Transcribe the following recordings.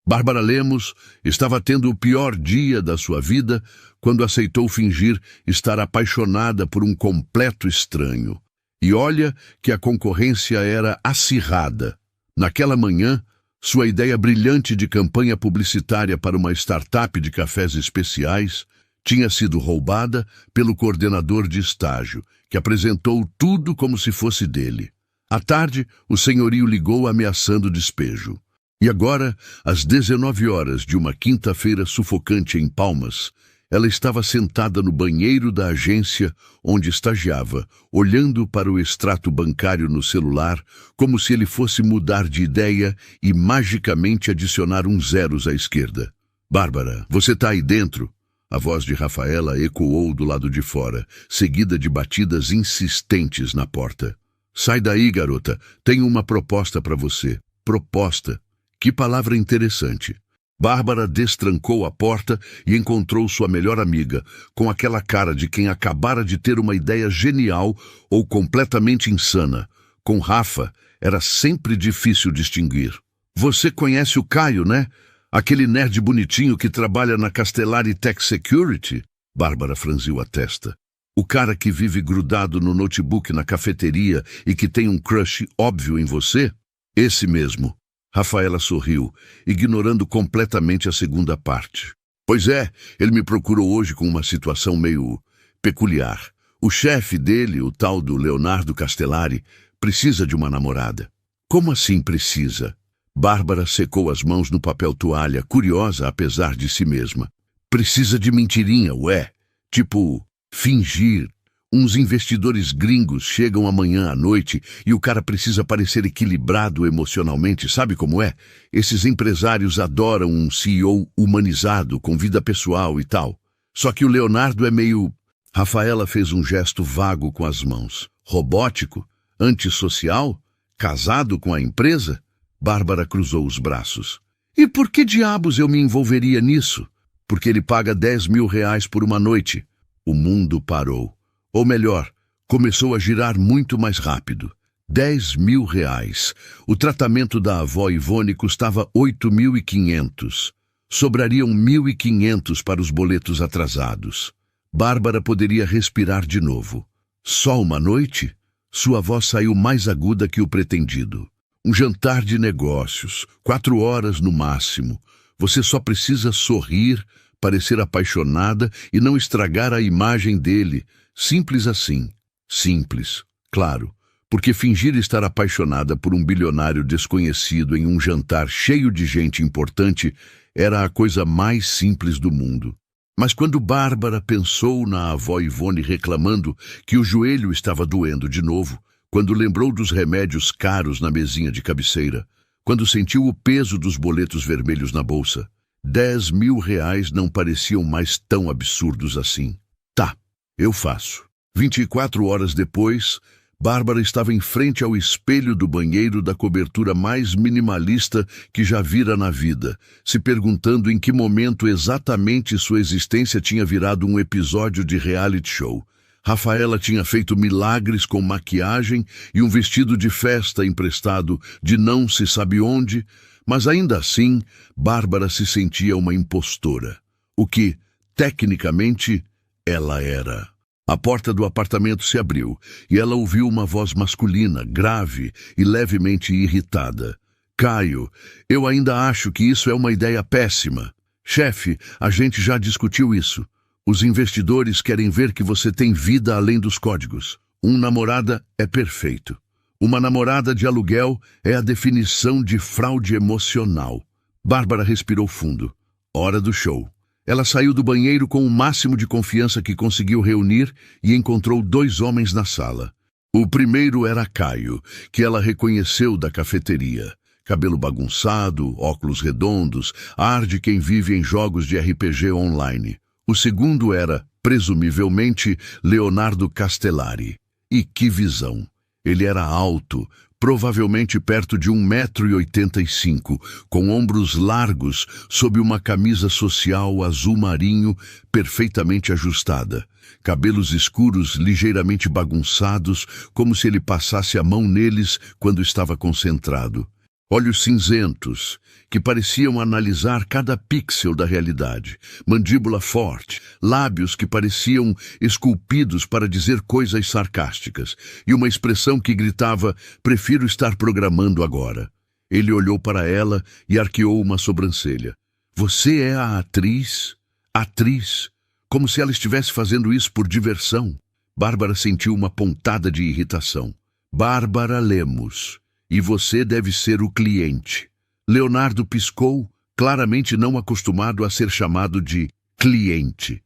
Bárbara Lemos estava tendo o pior dia da sua vida quando aceitou fingir estar apaixonada por um completo estranho. E olha que a concorrência era acirrada. Naquela manhã, sua ideia brilhante de campanha publicitária para uma startup de cafés especiais tinha sido roubada pelo coordenador de estágio, que apresentou tudo como se fosse dele. À tarde, o senhorio ligou ameaçando despejo. E agora, às 19 horas de uma quinta-feira sufocante em Palmas, ela estava sentada no banheiro da agência onde estagiava, olhando para o extrato bancário no celular, como se ele fosse mudar de ideia e magicamente adicionar uns zeros à esquerda. "Bárbara, você tá aí dentro?" A voz de Rafaela ecoou do lado de fora, seguida de batidas insistentes na porta. "Sai daí, garota. Tenho uma proposta para você." Proposta. Que palavra interessante. Bárbara destrancou a porta e encontrou sua melhor amiga, com aquela cara de quem acabara de ter uma ideia genial ou completamente insana. Com Rafa, era sempre difícil distinguir. "Você conhece o Caio, né? Aquele nerd bonitinho que trabalha na Castellari Tech Security?" Bárbara franziu a testa. "O cara que vive grudado no notebook na cafeteria e que tem um crush óbvio em você? Esse mesmo." Rafaela sorriu, ignorando completamente a segunda parte. "Pois é, ele me procurou hoje com uma situação meio peculiar. O chefe dele, o tal do Leonardo Castellari, precisa de uma namorada." "Como assim precisa?" Bárbara secou as mãos no papel toalha, curiosa apesar de si mesma. "Precisa de mentirinha, ué. Tipo, fingir. Uns investidores gringos chegam amanhã à noite e o cara precisa parecer equilibrado emocionalmente, sabe como é? Esses empresários adoram um CEO humanizado, com vida pessoal e tal. Só que o Leonardo é meio..." Rafaela fez um gesto vago com as mãos. "Robótico? Antissocial? Casado com a empresa?" Bárbara cruzou os braços. "E por que diabos eu me envolveria nisso?" "Porque ele paga R$10.000 por uma noite." O mundo parou. Ou melhor, começou a girar muito mais rápido. R$10.000. O tratamento da avó Ivone custava 8.500. Sobrariam 1.500 para os boletos atrasados. Bárbara poderia respirar de novo. Só uma noite? Sua voz saiu mais aguda que o pretendido. Um jantar de negócios, 4 horas no máximo. Você só precisa sorrir, parecer apaixonada e não estragar a imagem dele. Simples assim. Simples, claro, porque fingir estar apaixonada por um bilionário desconhecido em um jantar cheio de gente importante era a coisa mais simples do mundo. Mas quando Bárbara pensou na avó Ivone reclamando que o joelho estava doendo de novo, quando lembrou dos remédios caros na mesinha de cabeceira, quando sentiu o peso dos boletos vermelhos na bolsa, R$10.000 não pareciam mais tão absurdos assim. Tá. Eu faço. 24 horas depois, Bárbara estava em frente ao espelho do banheiro da cobertura mais minimalista que já vira na vida, se perguntando em que momento exatamente sua existência tinha virado um episódio de reality show. Rafaela tinha feito milagres com maquiagem e um vestido de festa emprestado de não se sabe onde, mas ainda assim, Bárbara se sentia uma impostora, o que, tecnicamente, ela era. A porta do apartamento se abriu e ela ouviu uma voz masculina, grave e levemente irritada. "Caio, eu ainda acho que isso é uma ideia péssima. Chefe, a gente já discutiu isso. Os investidores querem ver que você tem vida além dos códigos. Namorada é perfeito. Uma namorada de aluguel é a definição de fraude emocional." Bárbara respirou fundo. Hora do show. Ela saiu do banheiro com o máximo de confiança que conseguiu reunir e encontrou 2 homens na sala. O primeiro era Caio, que ela reconheceu da cafeteria. Cabelo bagunçado, óculos redondos, ar de quem vive em jogos de RPG online. O segundo era, presumivelmente, Leonardo Castellari. E que visão! Ele era alto, provavelmente perto de 1,85 m, com ombros largos, sob uma camisa social azul marinho perfeitamente ajustada. Cabelos escuros ligeiramente bagunçados, como se ele passasse a mão neles quando estava concentrado. Olhos cinzentos, que pareciam analisar cada pixel da realidade, mandíbula forte, lábios que pareciam esculpidos para dizer coisas sarcásticas, e uma expressão que gritava: prefiro estar programando agora. Ele olhou para ela e arqueou uma sobrancelha. Você é a atriz? Atriz? Como se ela estivesse fazendo isso por diversão. Bárbara sentiu uma pontada de irritação. Bárbara Lemos. E você deve ser o cliente. Leonardo piscou, claramente não acostumado a ser chamado de cliente.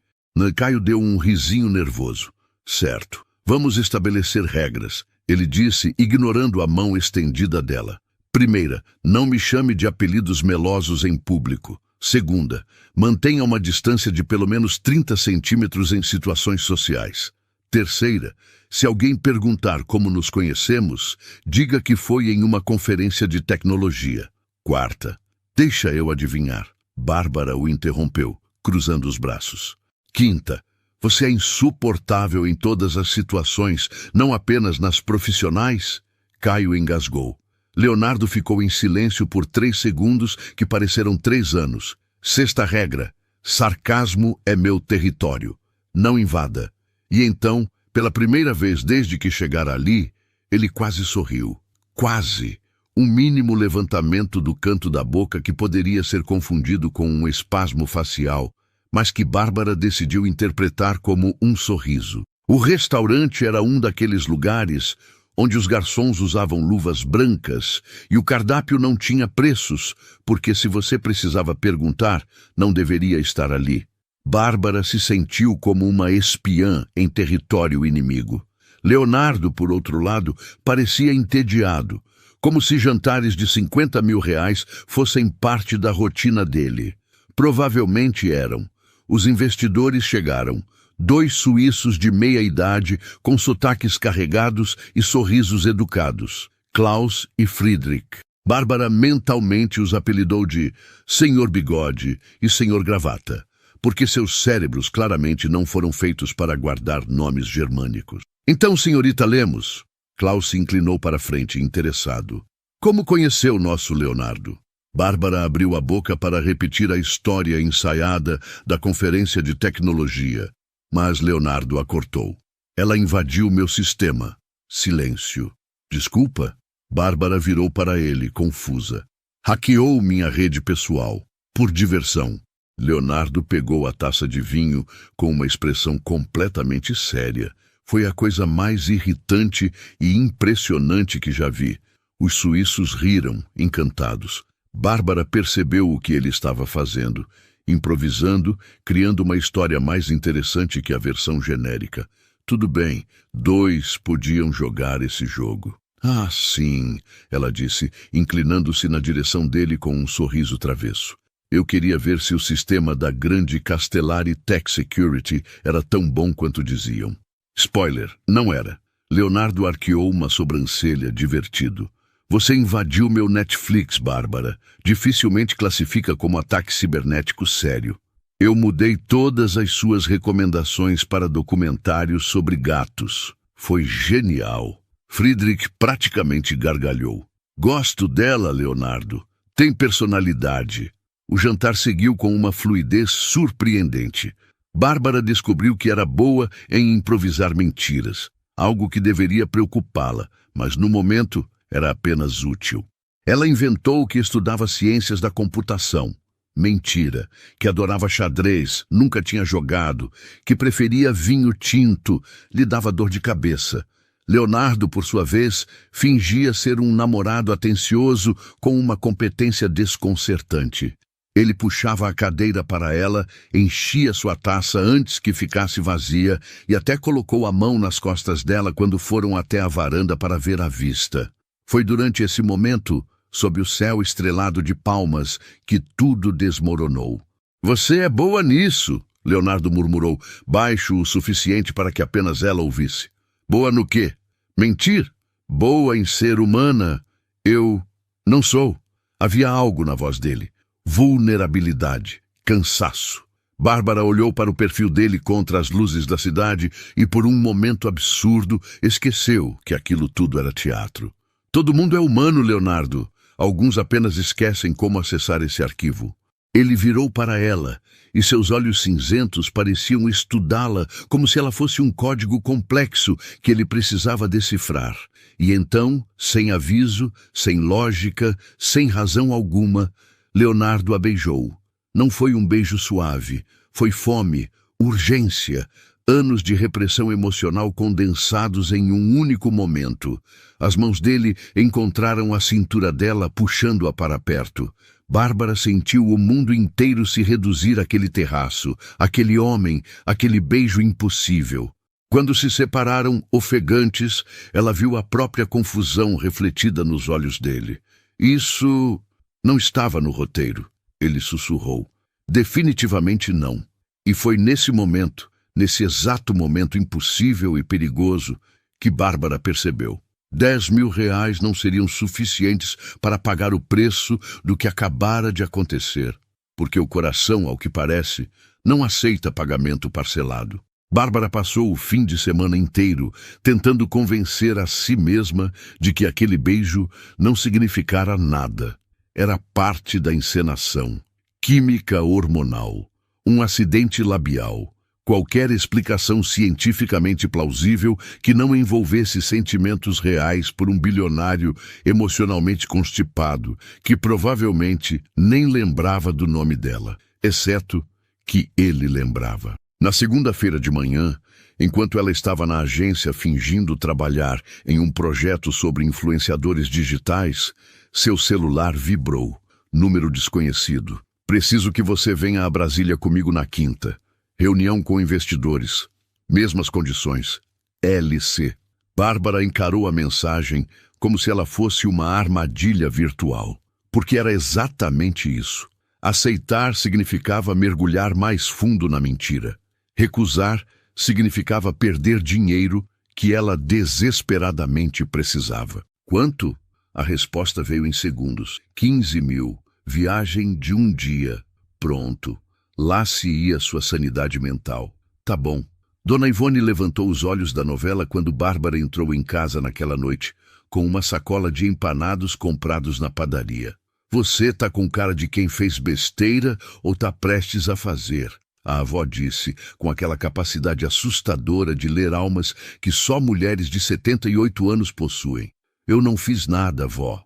Caio deu um risinho nervoso. Certo, vamos estabelecer regras, ele disse, ignorando a mão estendida dela. Primeira, não me chame de apelidos melosos em público. Segunda, mantenha uma distância de pelo menos 30 centímetros em situações sociais. Terceira, se alguém perguntar como nos conhecemos, diga que foi em uma conferência de tecnologia. Quarta, deixa eu adivinhar. Bárbara o interrompeu, cruzando os braços. Quinta, você é insuportável em todas as situações, não apenas nas profissionais? Caio engasgou. Leonardo ficou em silêncio por 3 segundos, que pareceram 3 anos. Sexta regra, sarcasmo é meu território. Não invada. E então, pela primeira vez desde que chegara ali, ele quase sorriu. Quase. Um mínimo levantamento do canto da boca que poderia ser confundido com um espasmo facial, mas que Bárbara decidiu interpretar como um sorriso. O restaurante era um daqueles lugares onde os garçons usavam luvas brancas e o cardápio não tinha preços, porque se você precisava perguntar, não deveria estar ali. Bárbara se sentiu como uma espiã em território inimigo. Leonardo, por outro lado, parecia entediado, como se jantares de 50 mil reais fossem parte da rotina dele. Provavelmente eram. Os investidores chegaram. 2 suíços de meia-idade, com sotaques carregados e sorrisos educados. Klaus e Friedrich. Bárbara mentalmente os apelidou de Senhor Bigode e Senhor Gravata, porque seus cérebros claramente não foram feitos para guardar nomes germânicos. Então, senhorita Lemos, Klaus se inclinou para frente, interessado. Como conheceu nosso Leonardo? Bárbara abriu a boca para repetir a história ensaiada da conferência de tecnologia, mas Leonardo a cortou. Ela invadiu meu sistema. Silêncio. Desculpa? Bárbara virou para ele, confusa. Hackeou minha rede pessoal. Por diversão. Leonardo pegou a taça de vinho com uma expressão completamente séria. Foi a coisa mais irritante e impressionante que já vi. Os suíços riram, encantados. Bárbara percebeu o que ele estava fazendo, improvisando, criando uma história mais interessante que a versão genérica. Tudo bem, 2 podiam jogar esse jogo. Ah, sim, ela disse, inclinando-se na direção dele com um sorriso travesso. Eu queria ver se o sistema da grande Castellari Tech Security era tão bom quanto diziam. Spoiler, não era. Leonardo arqueou uma sobrancelha, divertido. Você invadiu meu Netflix, Bárbara. Dificilmente classifica como ataque cibernético sério. Eu mudei todas as suas recomendações para documentários sobre gatos. Foi genial. Friedrich praticamente gargalhou. Gosto dela, Leonardo. Tem personalidade. O jantar seguiu com uma fluidez surpreendente. Bárbara descobriu que era boa em improvisar mentiras, algo que deveria preocupá-la, mas no momento era apenas útil. Ela inventou que estudava ciências da computação. Mentira, que adorava xadrez, nunca tinha jogado, que preferia vinho tinto, lhe dava dor de cabeça. Leonardo, por sua vez, fingia ser um namorado atencioso com uma competência desconcertante. Ele puxava a cadeira para ela, enchia sua taça antes que ficasse vazia e até colocou a mão nas costas dela quando foram até a varanda para ver a vista. Foi durante esse momento, sob o céu estrelado de palmas, que tudo desmoronou. Você é boa nisso, Leonardo murmurou, baixo o suficiente para que apenas ela ouvisse. Boa no quê? Mentir? Boa em ser humana? Eu não sou. Havia algo na voz dele. Vulnerabilidade, cansaço. Bárbara olhou para o perfil dele contra as luzes da cidade e, por um momento absurdo, esqueceu que aquilo tudo era teatro. Todo mundo é humano, Leonardo. Alguns apenas esquecem como acessar esse arquivo. Ele virou para ela, e seus olhos cinzentos pareciam estudá-la como se ela fosse um código complexo que ele precisava decifrar. E então, sem aviso, sem lógica, sem razão alguma, Leonardo a beijou. Não foi um beijo suave, foi fome, urgência, anos de repressão emocional condensados em um único momento. As mãos dele encontraram a cintura dela, puxando-a para perto. Bárbara sentiu o mundo inteiro se reduzir àquele terraço, aquele homem, aquele beijo impossível. Quando se separaram, ofegantes, ela viu a própria confusão refletida nos olhos dele. Isso não estava no roteiro, ele sussurrou. Definitivamente não. E foi nesse momento, nesse exato momento impossível e perigoso, que Bárbara percebeu. 10 mil reais não seriam suficientes para pagar o preço do que acabara de acontecer, porque o coração, ao que parece, não aceita pagamento parcelado. Bárbara passou o fim de semana inteiro tentando convencer a si mesma de que aquele beijo não significara nada. Era parte da encenação, química hormonal, um acidente labial. Qualquer explicação cientificamente plausível que não envolvesse sentimentos reais por um bilionário emocionalmente constipado, que provavelmente nem lembrava do nome dela, exceto que ele lembrava. Na segunda-feira de manhã, enquanto ela estava na agência fingindo trabalhar em um projeto sobre influenciadores digitais, seu celular vibrou. Número desconhecido. Preciso que você venha a Brasília comigo na quinta. Reunião com investidores. Mesmas condições. LC. Bárbara encarou a mensagem como se ela fosse uma armadilha virtual. Porque era exatamente isso. Aceitar significava mergulhar mais fundo na mentira. Recusar significava perder dinheiro que ela desesperadamente precisava. Quanto? A resposta veio em segundos. 15 mil. Viagem de um dia. Pronto. Lá se ia sua sanidade mental. Tá bom. Dona Ivone levantou os olhos da novela quando Bárbara entrou em casa naquela noite, com uma sacola de empanados comprados na padaria. Você tá com cara de quem fez besteira ou tá prestes a fazer? A avó disse, com aquela capacidade assustadora de ler almas que só mulheres de 78 anos possuem. Eu não fiz nada, vó.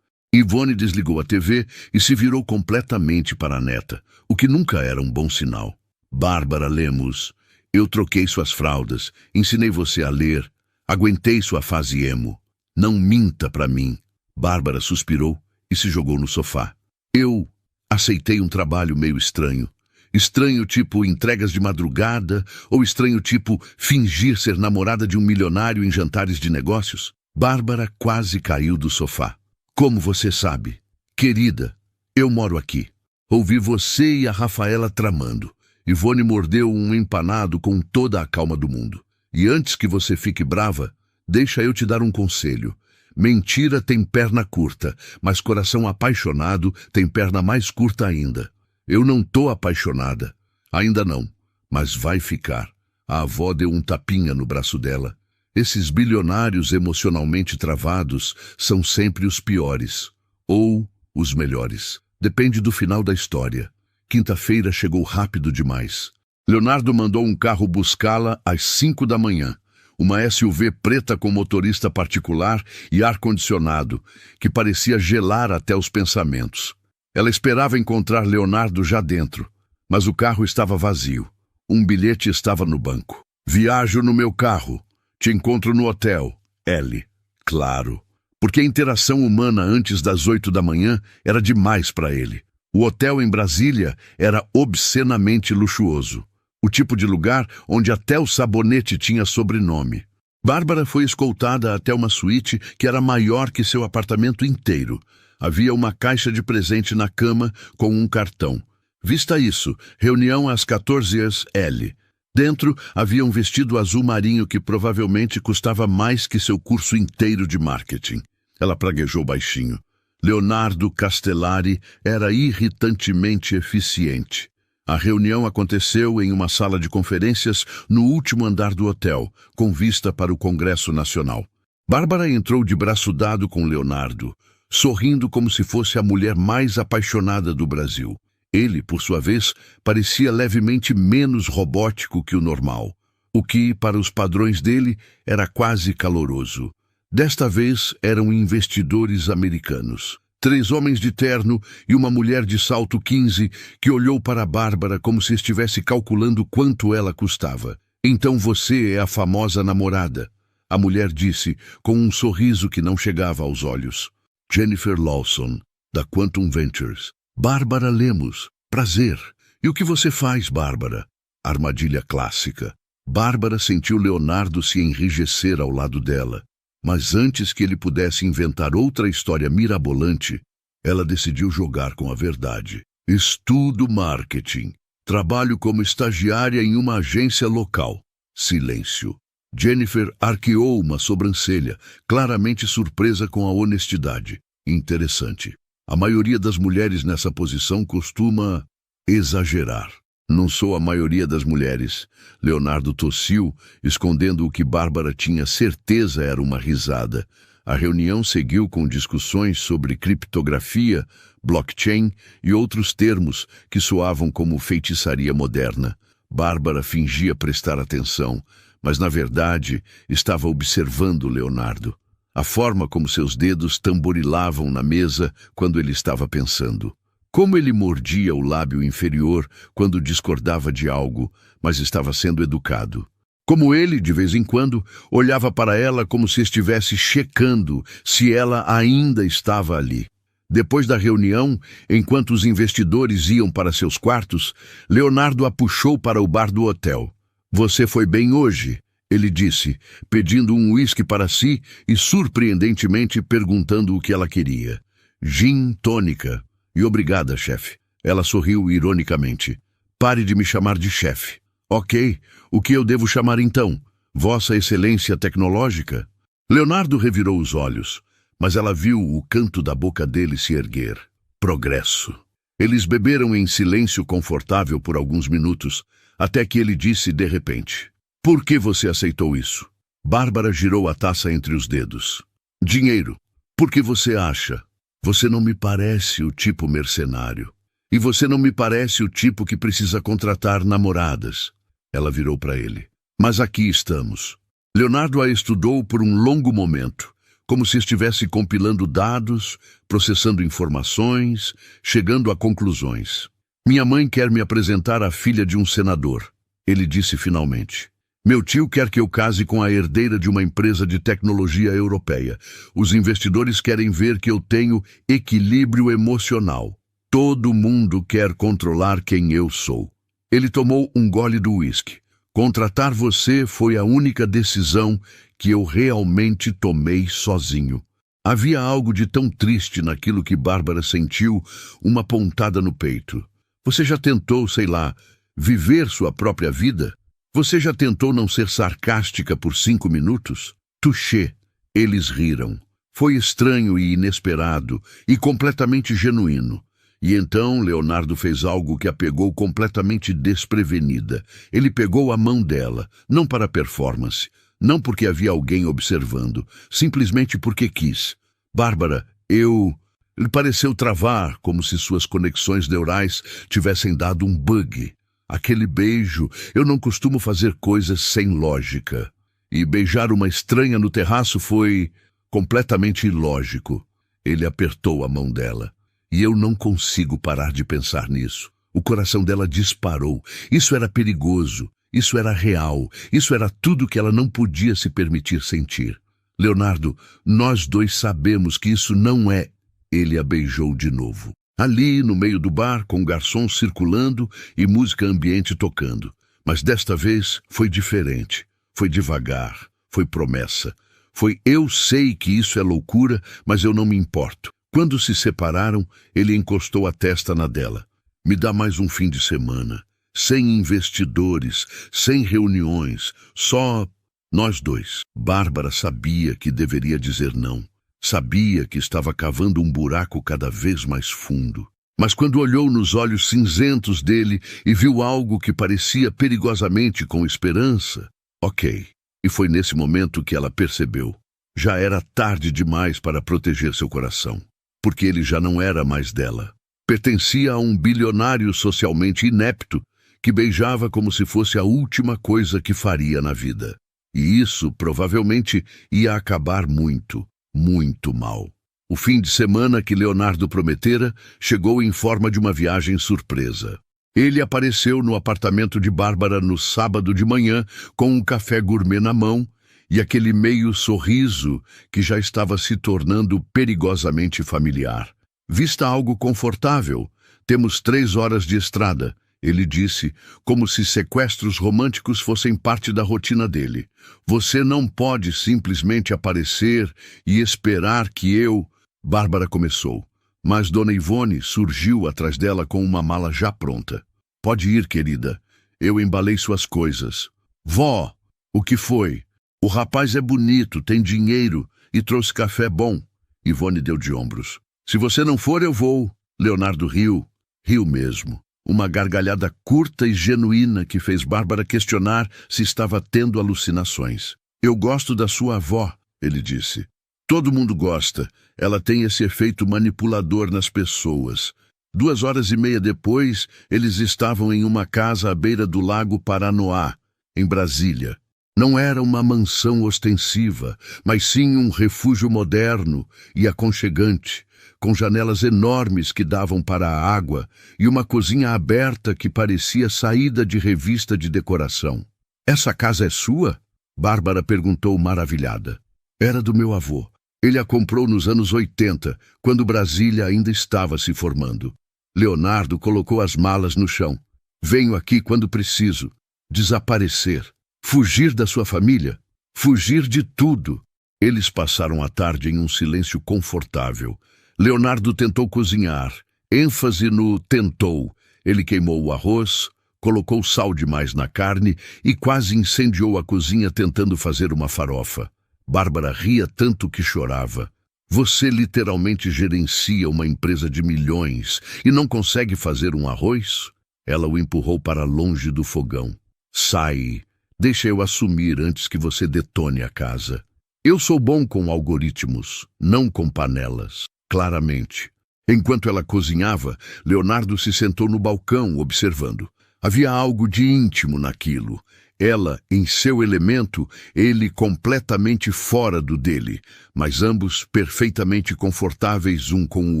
Ivone desligou a TV e se virou completamente para a neta, o que nunca era um bom sinal. Bárbara Lemos, eu troquei suas fraldas, ensinei você a ler, aguentei sua fase emo. Não minta para mim. Bárbara suspirou e se jogou no sofá. Eu aceitei um trabalho meio estranho. Estranho tipo entregas de madrugada ou estranho tipo fingir ser namorada de um milionário em jantares de negócios. Bárbara quase caiu do sofá. Como você sabe? Querida, eu moro aqui. Ouvi você e a Rafaela tramando. Ivone mordeu um empanado com toda a calma do mundo. E antes que você fique brava, deixa eu te dar um conselho. Mentira tem perna curta, mas coração apaixonado tem perna mais curta ainda. Eu não tô apaixonada. Ainda não, mas vai ficar. A avó deu um tapinha no braço dela. Esses bilionários emocionalmente travados são sempre os piores, ou os melhores. Depende do final da história. Quinta-feira chegou rápido demais. Leonardo mandou um carro buscá-la às 5 da manhã. Uma SUV preta com motorista particular e ar-condicionado, que parecia gelar até os pensamentos. Ela esperava encontrar Leonardo já dentro, mas o carro estava vazio. Um bilhete estava no banco. Viajo no meu carro. Te encontro no hotel. L. Claro. Porque a interação humana antes das 8 da manhã era demais para ele. O hotel em Brasília era obscenamente luxuoso. O tipo de lugar onde até o sabonete tinha sobrenome. Bárbara foi escoltada até uma suíte que era maior que seu apartamento inteiro. Havia uma caixa de presente na cama com um cartão. Vista isso, reunião às 14h L. Dentro havia um vestido azul marinho que provavelmente custava mais que seu curso inteiro de marketing. Ela praguejou baixinho. Leonardo Castellari era irritantemente eficiente. A reunião aconteceu em uma sala de conferências no último andar do hotel, com vista para o Congresso Nacional. Bárbara entrou de braço dado com Leonardo. sorrindo como se fosse a mulher mais apaixonada do Brasil. Ele, por sua vez, parecia levemente menos robótico que o normal, o que, para os padrões dele, era quase caloroso. Desta vez, eram investidores americanos. 3 homens de terno e uma mulher de salto 15 que olhou para Bárbara como se estivesse calculando quanto ela custava. Então você é a famosa namorada, a mulher disse, com um sorriso que não chegava aos olhos. Jennifer Lawson, da Quantum Ventures. Bárbara Lemos, prazer. E o que você faz, Bárbara? Armadilha clássica. Bárbara sentiu Leonardo se enrijecer ao lado dela. Mas antes que ele pudesse inventar outra história mirabolante, ela decidiu jogar com a verdade. Estudo marketing. Trabalho como estagiária em uma agência local. Silêncio. Jennifer arqueou uma sobrancelha, claramente surpresa com a honestidade. Interessante. A maioria das mulheres nessa posição costuma exagerar. Não sou a maioria das mulheres. Leonardo tossiu, escondendo o que Bárbara tinha certeza era uma risada. A reunião seguiu com discussões sobre criptografia, blockchain e outros termos que soavam como feitiçaria moderna. Bárbara fingia prestar atenção, mas na verdade estava observando Leonardo. A forma como seus dedos tamborilavam na mesa quando ele estava pensando. Como ele mordia o lábio inferior quando discordava de algo, mas estava sendo educado. Como ele, de vez em quando, olhava para ela como se estivesse checando se ela ainda estava ali. Depois da reunião, enquanto os investidores iam para seus quartos, Leonardo a puxou para o bar do hotel. Você foi bem hoje, ele disse, pedindo um uísque para si e surpreendentemente perguntando o que ela queria. Gin tônica. E obrigada, chefe. Ela sorriu ironicamente. Pare de me chamar de chefe. Ok, o que eu devo chamar então? Vossa Excelência Tecnológica? Leonardo revirou os olhos, mas ela viu o canto da boca dele se erguer. Progresso. Eles beberam em silêncio confortável por alguns minutos, até que ele disse de repente: Por que você aceitou isso? Bárbara girou a taça entre os dedos. Dinheiro. Por que você acha? Você não me parece o tipo mercenário. E você não me parece o tipo que precisa contratar namoradas. Ela virou para ele. Mas aqui estamos. Leonardo a estudou por um longo momento, como se estivesse compilando dados, processando informações, chegando a conclusões. Minha mãe quer me apresentar à filha de um senador. Ele disse finalmente. Meu tio quer que eu case com a herdeira de uma empresa de tecnologia europeia. Os investidores querem ver que eu tenho equilíbrio emocional. Todo mundo quer controlar quem eu sou. Ele tomou um gole do uísque. Contratar você foi a única decisão que eu realmente tomei sozinho. Havia algo de tão triste naquilo que Bárbara sentiu, uma pontada no peito. Você já tentou, sei lá, viver sua própria vida? Você já tentou não ser sarcástica por 5 minutos? Touché. Eles riram. Foi estranho e inesperado, e completamente genuíno. E então Leonardo fez algo que a pegou completamente desprevenida. Ele pegou a mão dela, não para performance, não porque havia alguém observando, simplesmente porque quis. Bárbara, Ele pareceu travar, como se suas conexões neurais tivessem dado um bug. Aquele beijo, eu não costumo fazer coisas sem lógica. E beijar uma estranha no terraço foi completamente ilógico. Ele apertou a mão dela. E eu não consigo parar de pensar nisso. O coração dela disparou. Isso era perigoso. Isso era real. Isso era tudo que ela não podia se permitir sentir. Leonardo, nós dois sabemos que isso não é... Ele a beijou de novo. Ali, no meio do bar, com garçons circulando e música ambiente tocando. Mas desta vez foi diferente. Foi devagar. Foi promessa. Foi eu sei que isso é loucura, mas eu não me importo. Quando se separaram, ele encostou a testa na dela. Me dá mais um fim de semana. Sem investidores, sem reuniões, só nós dois. Bárbara sabia que deveria dizer não. Sabia que estava cavando um buraco cada vez mais fundo. Mas quando olhou nos olhos cinzentos dele e viu algo que parecia perigosamente com esperança, ok. E foi nesse momento que ela percebeu. Já era tarde demais para proteger seu coração. porque ele já não era mais dela. Pertencia a um bilionário socialmente inepto que beijava como se fosse a última coisa que faria na vida. E isso provavelmente ia acabar muito, muito mal. O fim de semana que Leonardo prometera chegou em forma de uma viagem surpresa. Ele apareceu no apartamento de Bárbara no sábado de manhã com um café gourmet na mão e aquele meio sorriso que já estava se tornando perigosamente familiar. Vista algo confortável. Temos 3 horas de estrada, ele disse, como se sequestros românticos fossem parte da rotina dele. Você não pode simplesmente aparecer e esperar que eu... Bárbara começou, mas Dona Ivone surgiu atrás dela com uma mala já pronta. Pode ir, querida. Eu embalei suas coisas. Vó, o que foi? O rapaz é bonito, tem dinheiro e trouxe café bom. Ivone deu de ombros. Se você não for, eu vou. Leonardo riu. Riu mesmo. Uma gargalhada curta e genuína que fez Bárbara questionar se estava tendo alucinações. Eu gosto da sua avó, ele disse. Todo mundo gosta. Ela tem esse efeito manipulador nas pessoas. 2h30 depois, eles estavam em uma casa à beira do Lago Paranoá, em Brasília. Não era uma mansão ostensiva, mas sim um refúgio moderno e aconchegante, com janelas enormes que davam para a água e uma cozinha aberta que parecia saída de revista de decoração. Essa casa é sua? Bárbara perguntou maravilhada. Era do meu avô. Ele a comprou nos anos 80, quando Brasília ainda estava se formando. Leonardo colocou as malas no chão. Venho aqui quando preciso. Desaparecer. Fugir da sua família. Fugir de tudo. Eles passaram a tarde em um silêncio confortável. Leonardo tentou cozinhar. ênfase no tentou. Ele queimou o arroz, colocou sal demais na carne e quase incendiou a cozinha tentando fazer uma farofa. Bárbara ria tanto que chorava. Você literalmente gerencia uma empresa de milhões e não consegue fazer um arroz? Ela o empurrou para longe do fogão. Sai. Deixa eu assumir antes que você detone a casa. Eu sou bom com algoritmos, não com panelas. Claramente. Enquanto ela cozinhava, Leonardo se sentou no balcão, observando. Havia algo de íntimo naquilo. Ela, em seu elemento, ele completamente fora do dele, mas ambos perfeitamente confortáveis um com o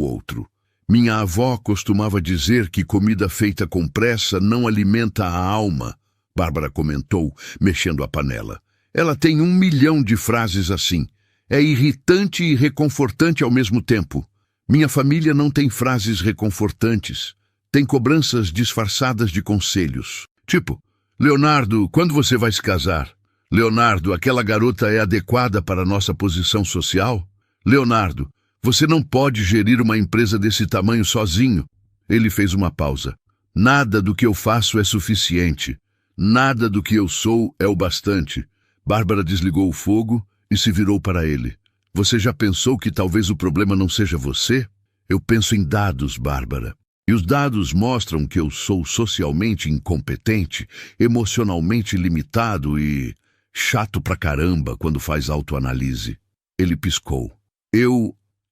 outro. Minha avó costumava dizer que comida feita com pressa não alimenta a alma, Bárbara comentou, mexendo a panela. Ela tem 1 milhão de frases assim. É irritante e reconfortante ao mesmo tempo. Minha família não tem frases reconfortantes. Tem cobranças disfarçadas de conselhos. Tipo, Leonardo, quando você vai se casar? Leonardo, aquela garota é adequada para a nossa posição social? Leonardo, você não pode gerir uma empresa desse tamanho sozinho. Ele fez uma pausa. Nada do que eu faço é suficiente. Nada do que eu sou é o bastante. Bárbara desligou o fogo e se virou para ele. Você já pensou que talvez o problema não seja você? Eu penso em dados, Bárbara. E os dados mostram que eu sou socialmente incompetente, emocionalmente limitado e chato pra caramba quando faz autoanálise. Ele piscou.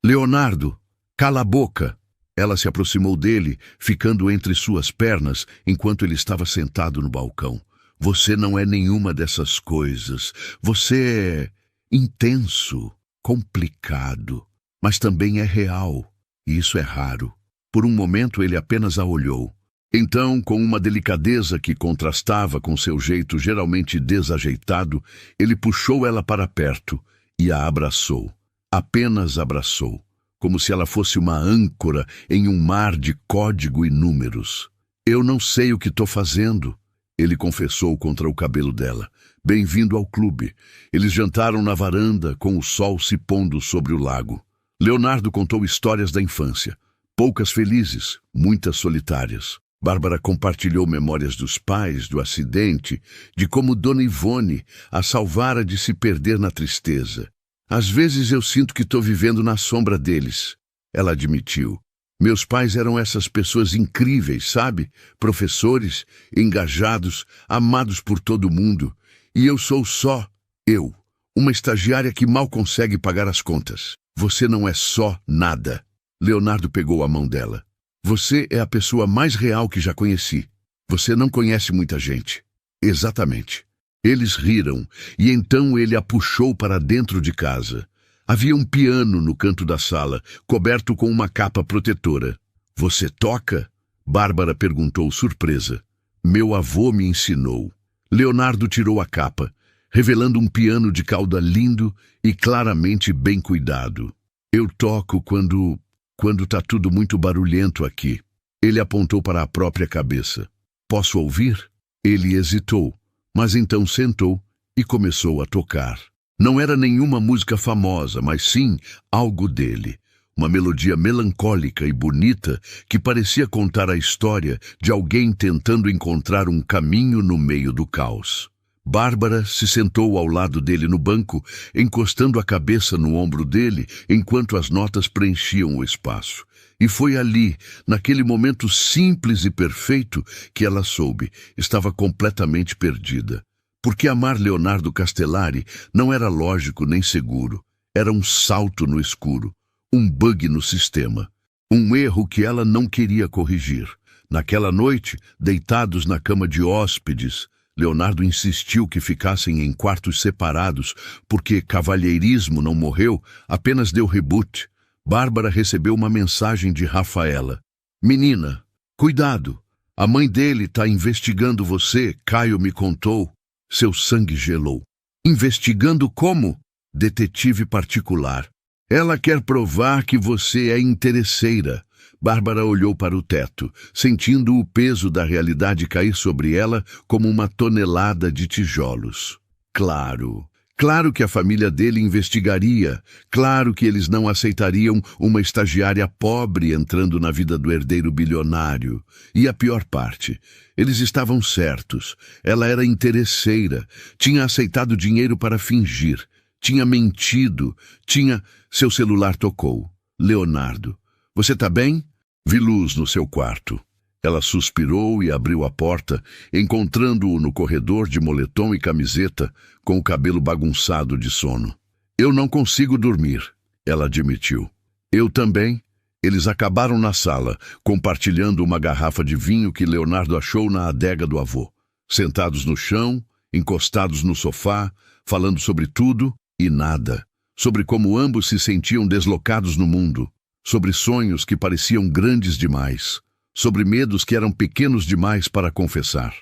Leonardo, cala a boca. Ela se aproximou dele, ficando entre suas pernas, enquanto ele estava sentado no balcão. Você não é nenhuma dessas coisas. Você é intenso, complicado, mas também é real. E isso é raro. Por um momento ele apenas a olhou. Então, com uma delicadeza que contrastava com seu jeito geralmente desajeitado, ele puxou ela para perto e a abraçou. Apenas abraçou, como se ela fosse uma âncora em um mar de código e números. Eu não sei o que estou fazendo, ele confessou contra o cabelo dela. Bem-vindo ao clube. Eles jantaram na varanda com o sol se pondo sobre o lago. Leonardo contou histórias da infância. Poucas felizes, muitas solitárias. Bárbara compartilhou memórias dos pais, do acidente, de como Dona Ivone a salvara de se perder na tristeza. Às vezes eu sinto que estou vivendo na sombra deles, ela admitiu. Meus pais eram essas pessoas incríveis, sabe? Professores, engajados, amados por todo mundo. E eu sou só eu, uma estagiária que mal consegue pagar as contas. Você não é só nada. Leonardo pegou a mão dela. Você é a pessoa mais real que já conheci. Você não conhece muita gente. Exatamente. Eles riram, e então ele a puxou para dentro de casa. Havia um piano no canto da sala, coberto com uma capa protetora. Você toca? Bárbara perguntou surpresa. Meu avô me ensinou. Leonardo tirou a capa, revelando um piano de cauda lindo e claramente bem cuidado. Eu toco quando tá tudo muito barulhento aqui. Ele apontou para a própria cabeça. Posso ouvir? Ele hesitou, mas então sentou e começou a tocar. Não era nenhuma música famosa, mas sim algo dele. Uma melodia melancólica e bonita que parecia contar a história de alguém tentando encontrar um caminho no meio do caos. Bárbara se sentou ao lado dele no banco, encostando a cabeça no ombro dele enquanto as notas preenchiam o espaço. E foi ali, naquele momento simples e perfeito, que ela soube, estava completamente perdida. Porque amar Leonardo Castellari não era lógico nem seguro. Era um salto no escuro, um bug no sistema, um erro que ela não queria corrigir. Naquela noite, deitados na cama de hóspedes, Leonardo insistiu que ficassem em quartos separados, porque cavalheirismo não morreu, apenas deu reboot. Bárbara recebeu uma mensagem de Rafaela. Menina, cuidado, a mãe dele está investigando você, Caio me contou. Seu sangue gelou. Investigando como? Detetive particular. Ela quer provar que você é interesseira. Bárbara olhou para o teto, sentindo o peso da realidade cair sobre ela como uma tonelada de tijolos. Claro que a família dele investigaria. Claro que eles não aceitariam uma estagiária pobre entrando na vida do herdeiro bilionário. E a pior parte, eles estavam certos. Ela era interesseira, tinha aceitado dinheiro para fingir, tinha mentido, Seu celular tocou. Leonardo. Você tá bem? Vi luz no seu quarto. Ela suspirou e abriu a porta, encontrando-o no corredor de moletom e camiseta, com o cabelo bagunçado de sono. Eu não consigo dormir, ela admitiu. Eu também. Eles acabaram na sala, compartilhando uma garrafa de vinho que Leonardo achou na adega do avô. Sentados no chão, encostados no sofá, falando sobre tudo e nada. Sobre como ambos se sentiam deslocados no mundo. Sobre sonhos que pareciam grandes demais. Sobre medos que eram pequenos demais para confessar.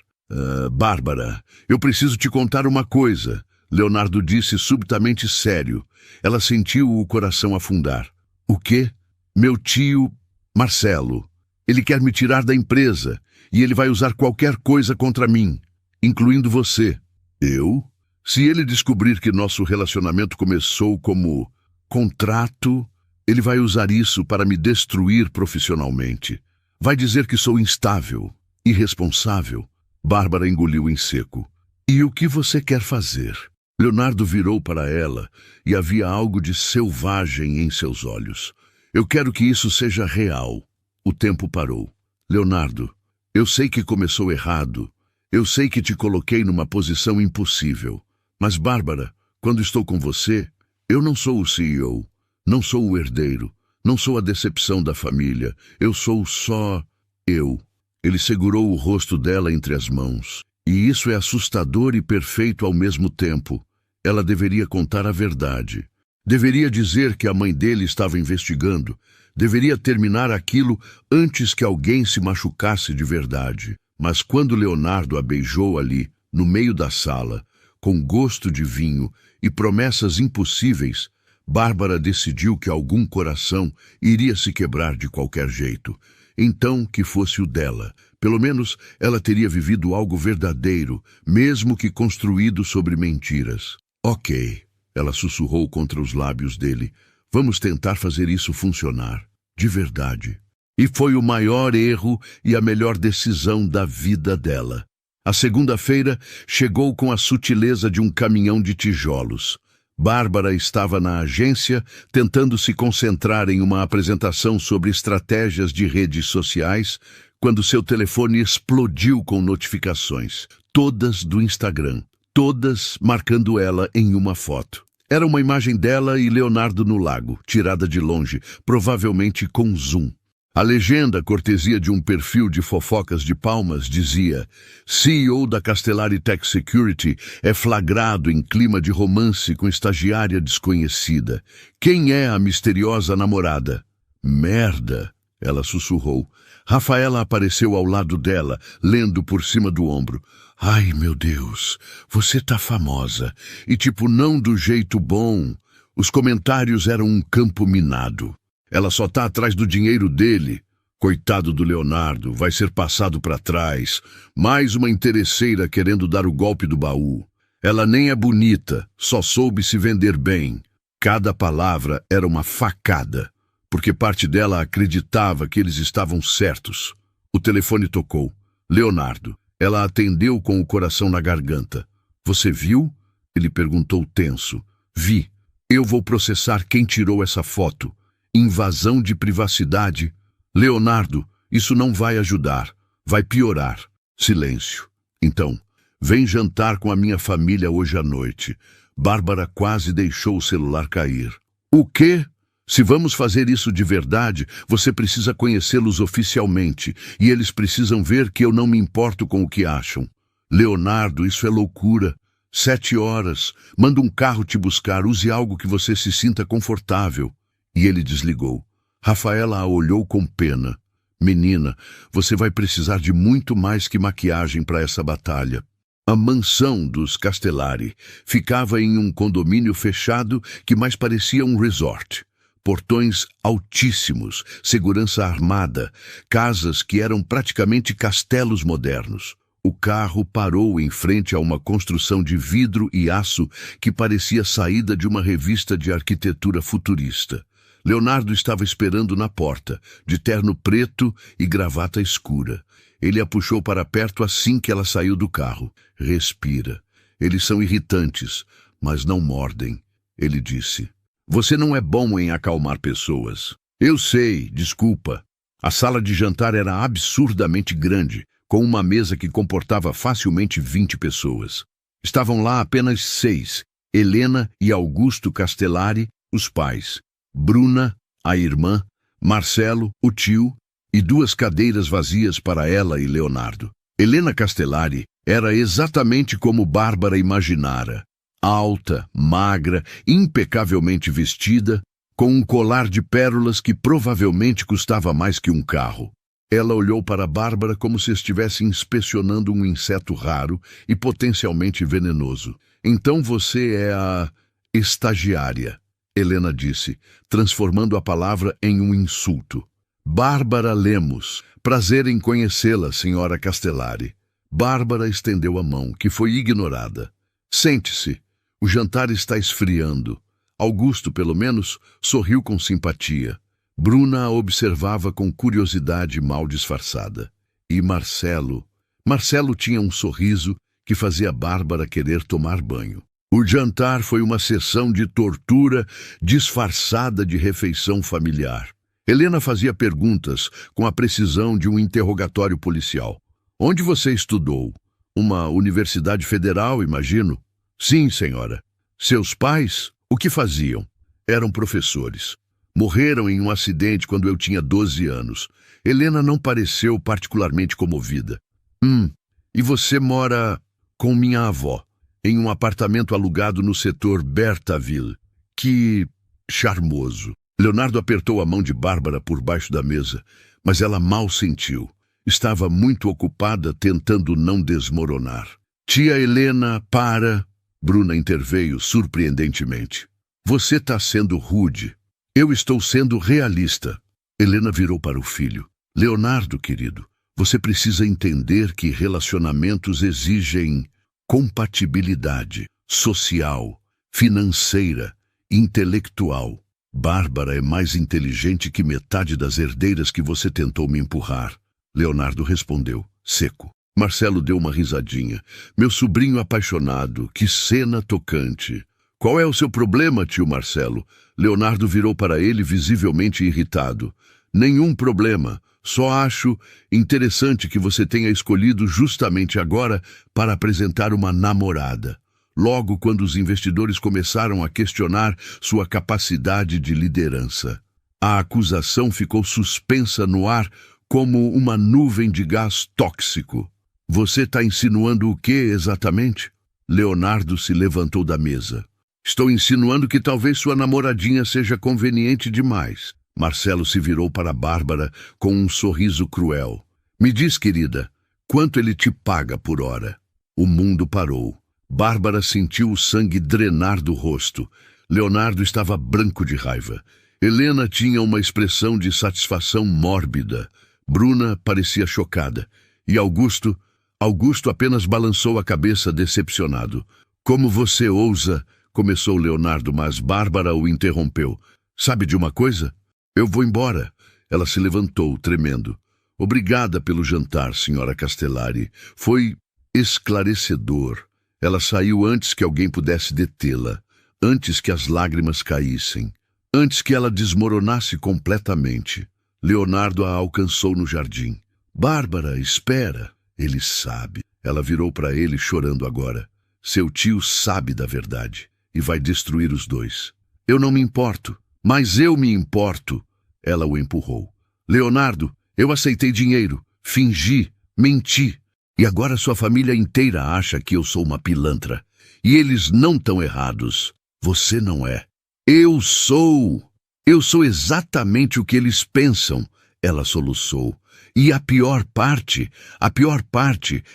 Bárbara, eu preciso te contar uma coisa, Leonardo disse subitamente sério. Ela sentiu o coração afundar. O quê? Meu tio, Marcelo. Ele quer me tirar da empresa e ele vai usar qualquer coisa contra mim, incluindo você. Eu? Se ele descobrir que nosso relacionamento começou como contrato, ele vai usar isso para me destruir profissionalmente. Vai dizer que sou instável, irresponsável. Bárbara engoliu em seco. E o que você quer fazer? Leonardo virou para ela e havia algo de selvagem em seus olhos. Eu quero que isso seja real. O tempo parou. Leonardo, eu sei que começou errado. Eu sei que te coloquei numa posição impossível. Mas, Bárbara, quando estou com você, eu não sou o CEO, não sou o herdeiro, não sou a decepção da família, eu sou só eu. Ele segurou o rosto dela entre as mãos. E isso é assustador e perfeito ao mesmo tempo. Ela deveria contar a verdade. Deveria dizer que a mãe dele estava investigando. Deveria terminar aquilo antes que alguém se machucasse de verdade. Mas quando Leonardo a beijou ali, no meio da sala, com gosto de vinho e promessas impossíveis, Bárbara decidiu que algum coração iria se quebrar de qualquer jeito. Então que fosse o dela. Pelo menos ela teria vivido algo verdadeiro, mesmo que construído sobre mentiras. Ok, ela sussurrou contra os lábios dele. Vamos tentar fazer isso funcionar. De verdade. E foi o maior erro e a melhor decisão da vida dela. A segunda-feira chegou com a sutileza de um caminhão de tijolos. Bárbara estava na agência, tentando se concentrar em uma apresentação sobre estratégias de redes sociais, quando seu telefone explodiu com notificações, todas do Instagram, todas marcando ela em uma foto. Era uma imagem dela e Leonardo no lago, tirada de longe, provavelmente com zoom. A legenda, cortesia de um perfil de fofocas de Palmas, dizia: CEO da Castellari Tech Security é flagrado em clima de romance com estagiária desconhecida. Quem é a misteriosa namorada? Merda, ela sussurrou. Rafaela apareceu ao lado dela, lendo por cima do ombro. Ai, meu Deus, você tá famosa. E tipo, não do jeito bom. Os comentários eram um campo minado. Ela só tá atrás do dinheiro dele. Coitado do Leonardo, vai ser passado para trás. Mais uma interesseira querendo dar o golpe do baú. Ela nem é bonita, só soube se vender bem. Cada palavra era uma facada, porque parte dela acreditava que eles estavam certos. O telefone tocou. Leonardo. Ela atendeu com o coração na garganta. Você viu? Ele perguntou tenso. Vi. Eu vou processar quem tirou essa foto. Invasão de privacidade. Leonardo, isso não vai ajudar. Vai piorar. Silêncio. Então, vem jantar com a minha família hoje à noite. Bárbara quase deixou o celular cair. O quê? Se vamos fazer isso de verdade, você precisa conhecê-los oficialmente, e eles precisam ver que eu não me importo com o que acham. Leonardo, isso é loucura. 7 horas. Manda um carro te buscar, use algo que você se sinta confortável. E ele desligou. Rafaela a olhou com pena. Menina, você vai precisar de muito mais que maquiagem para essa batalha. A mansão dos Castellari ficava em um condomínio fechado que mais parecia um resort. Portões altíssimos, segurança armada, casas que eram praticamente castelos modernos. O carro parou em frente a uma construção de vidro e aço que parecia saída de uma revista de arquitetura futurista. Leonardo estava esperando na porta, de terno preto e gravata escura. Ele a puxou para perto assim que ela saiu do carro. Respira. Eles são irritantes, mas não mordem, ele disse. Você não é bom em acalmar pessoas. Eu sei, desculpa. A sala de jantar era absurdamente grande, com uma mesa que comportava facilmente 20 pessoas. Estavam lá apenas 6, Helena e Augusto Castellari, os pais. Bruna, a irmã, Marcelo, o tio, e 2 cadeiras vazias para ela e Leonardo. Helena Castellari era exatamente como Bárbara imaginara. Alta, magra, impecavelmente vestida, com um colar de pérolas que provavelmente custava mais que um carro. Ela olhou para Bárbara como se estivesse inspecionando um inseto raro e potencialmente venenoso. Então você é a estagiária, Helena disse, transformando a palavra em um insulto. Bárbara Lemos. Prazer em conhecê-la, senhora Castellari. Bárbara estendeu a mão, que foi ignorada. Sente-se. O jantar está esfriando. Augusto, pelo menos, sorriu com simpatia. Bruna a observava com curiosidade mal disfarçada. E Marcelo? Marcelo tinha um sorriso que fazia Bárbara querer tomar banho. O jantar foi uma sessão de tortura disfarçada de refeição familiar. Helena fazia perguntas com a precisão de um interrogatório policial. Onde você estudou? Uma universidade federal, imagino? Sim, senhora. Seus pais? O que faziam? Eram professores. Morreram em um acidente quando eu tinha 12 anos. Helena não pareceu particularmente comovida. E você mora com minha avó, em um apartamento alugado no setor Bertaville. Que charmoso. Leonardo apertou a mão de Bárbara por baixo da mesa, mas ela mal sentiu. Estava muito ocupada tentando não desmoronar. Tia Helena, para... Bruna interveio surpreendentemente. Você está sendo rude. Eu estou sendo realista. Helena virou para o filho. Leonardo, querido, você precisa entender que relacionamentos exigem compatibilidade social, financeira, intelectual. Bárbara é mais inteligente que metade das herdeiras que você tentou me empurrar. Leonardo respondeu, seco. Marcelo deu uma risadinha. Meu sobrinho apaixonado, que cena tocante. Qual é o seu problema, tio Marcelo? Leonardo virou para ele visivelmente irritado. Nenhum problema. Só acho interessante que você tenha escolhido justamente agora para apresentar uma namorada. logo quando os investidores começaram a questionar sua capacidade de liderança. A acusação ficou suspensa no ar como uma nuvem de gás tóxico. Você está insinuando o que exatamente? Leonardo se levantou da mesa. Estou insinuando que talvez sua namoradinha seja conveniente demais. Marcelo se virou para Bárbara com um sorriso cruel. Me diz, querida, quanto ele te paga por hora? O mundo parou. Bárbara sentiu o sangue drenar do rosto. Leonardo estava branco de raiva. Helena tinha uma expressão de satisfação mórbida. Bruna parecia chocada. E Augusto apenas balançou a cabeça decepcionado. Como você ousa? Começou Leonardo, mas Bárbara o interrompeu. Sabe de uma coisa? Eu vou embora. Ela se levantou, tremendo. Obrigada pelo jantar, senhora Castellari. Foi esclarecedor. Ela saiu antes que alguém pudesse detê-la, antes que as lágrimas caíssem, antes que ela desmoronasse completamente. Leonardo a alcançou no jardim. Bárbara, espera. Ele sabe. Ela virou para ele, chorando agora. Seu tio sabe da verdade e vai destruir os dois. Eu não me importo, mas eu me importo. Ela o empurrou. Leonardo, eu aceitei dinheiro, fingi, menti. E agora sua família inteira acha que eu sou uma pilantra. E eles não estão errados. Você não é. Eu sou. Eu sou exatamente o que eles pensam. Ela soluçou. E a pior parte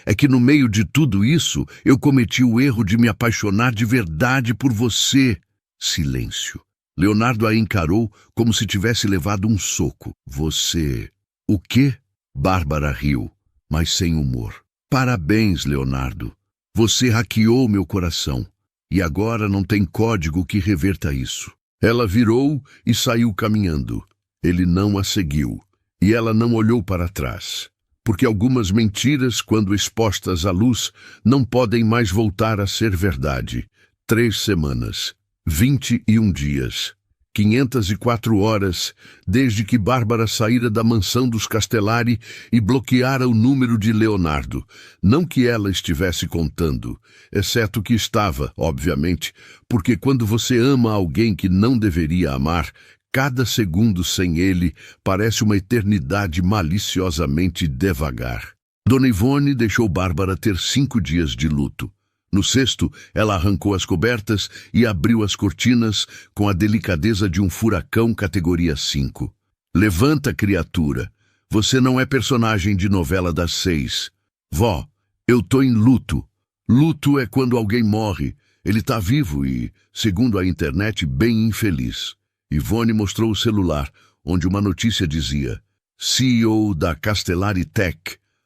é que no meio de tudo isso, eu cometi o erro de me apaixonar de verdade por você. Silêncio. Leonardo a encarou como se tivesse levado um soco. Você... O quê? Bárbara riu, mas sem humor. Parabéns, Leonardo. Você hackeou meu coração. E agora não tem código que reverta isso. Ela virou e saiu caminhando. Ele não a seguiu. E ela não olhou para trás. Porque algumas mentiras, quando expostas à luz, não podem mais voltar a ser verdade. 3 semanas, 21 dias, 504 horas, desde que Bárbara saíra da mansão dos Castellari e bloqueara o número de Leonardo. Não que ela estivesse contando, exceto que estava, obviamente, porque quando você ama alguém que não deveria amar, cada segundo sem ele parece uma eternidade maliciosamente devagar. Dona Ivone deixou Bárbara ter 5 dias de luto. No 6º, ela arrancou as cobertas e abriu as cortinas com a delicadeza de um furacão categoria 5. Levanta, criatura. Você não é personagem de novela das 6. Vó, eu tô em luto. Luto é quando alguém morre. Ele tá vivo e, segundo a internet, bem infeliz. Ivone mostrou o celular, onde uma notícia dizia: CEO da Castellari Tech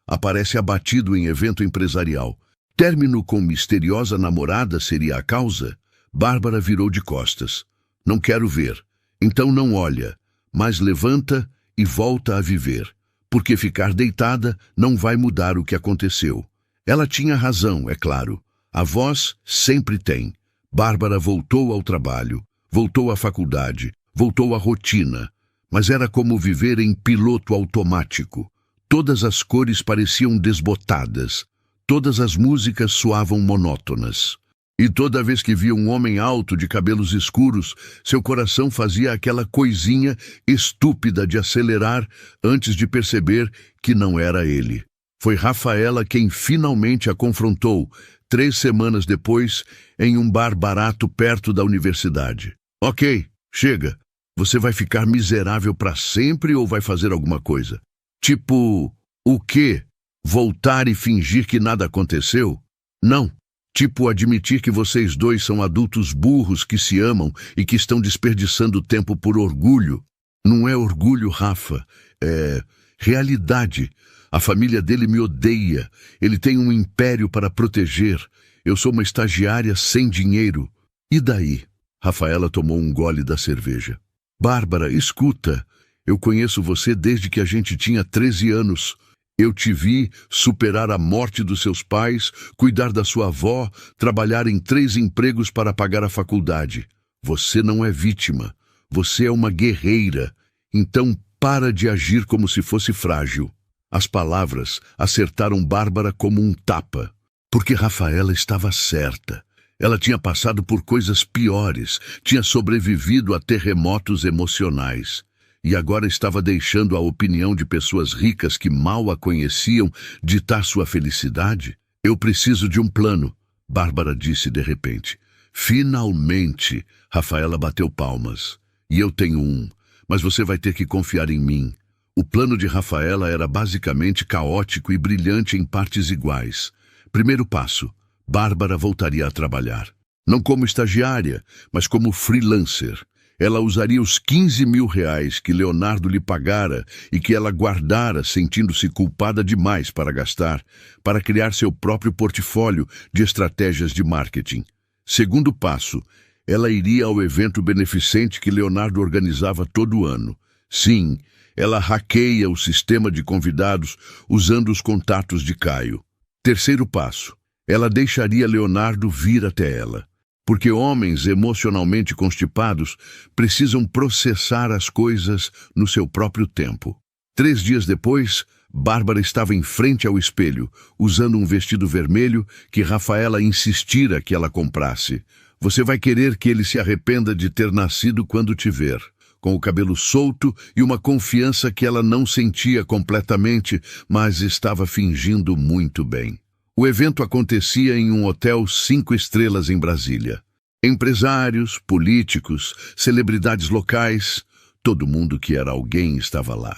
aparece abatido em evento empresarial. Término com misteriosa namorada seria a causa? Bárbara virou de costas. Não quero ver. Então não olha, mas levanta e volta a viver. Porque ficar deitada não vai mudar o que aconteceu. Ela tinha razão, é claro. A voz sempre tem. Bárbara voltou ao trabalho, voltou à faculdade, voltou à rotina. Mas era como viver em piloto automático. Todas as cores pareciam desbotadas. Todas as músicas soavam monótonas. E toda vez que via um homem alto de cabelos escuros, seu coração fazia aquela coisinha estúpida de acelerar antes de perceber que não era ele. Foi Rafaela quem finalmente a confrontou, 3 semanas depois, em um bar barato perto da universidade. Ok, chega. Você vai ficar miserável para sempre ou vai fazer alguma coisa? Tipo, o quê? Voltar e fingir que nada aconteceu? Não. Tipo admitir que vocês dois são adultos burros que se amam e que estão desperdiçando tempo por orgulho. Não é orgulho, Rafa. É realidade. A família dele me odeia. Ele tem um império para proteger. Eu sou uma estagiária sem dinheiro. E daí? Rafaela tomou um gole da cerveja. Bárbara, escuta. Eu conheço você desde que a gente tinha 13 anos. Eu te vi superar a morte dos seus pais, cuidar da sua avó, trabalhar em 3 empregos para pagar a faculdade. Você não é vítima. Você é uma guerreira. Então para de agir como se fosse frágil. As palavras acertaram Bárbara como um tapa. Porque Rafaela estava certa. Ela tinha passado por coisas piores, tinha sobrevivido a terremotos emocionais. E agora estava deixando a opinião de pessoas ricas que mal a conheciam ditar sua felicidade? Eu preciso de um plano, Bárbara disse de repente. Finalmente, Rafaela bateu palmas. E eu tenho um, mas você vai ter que confiar em mim. O plano de Rafaela era basicamente caótico e brilhante em partes iguais. Primeiro passo, Bárbara voltaria a trabalhar. Não como estagiária, mas como freelancer. Ela usaria os 15 mil reais que Leonardo lhe pagara e que ela guardara, sentindo-se culpada demais para gastar, para criar seu próprio portfólio de estratégias de marketing. Segundo passo, ela iria ao evento beneficente que Leonardo organizava todo ano. Sim, ela hackeia o sistema de convidados usando os contatos de Caio. Terceiro passo, ela deixaria Leonardo vir até ela. Porque homens emocionalmente constipados precisam processar as coisas no seu próprio tempo. 3 dias depois, Bárbara estava em frente ao espelho, usando um vestido vermelho que Rafaela insistira que ela comprasse. Você vai querer que ele se arrependa de ter nascido quando te ver. Com o cabelo solto e uma confiança que ela não sentia completamente, mas estava fingindo muito bem. O evento acontecia em um hotel 5 estrelas em Brasília. Empresários, políticos, celebridades locais, todo mundo que era alguém estava lá.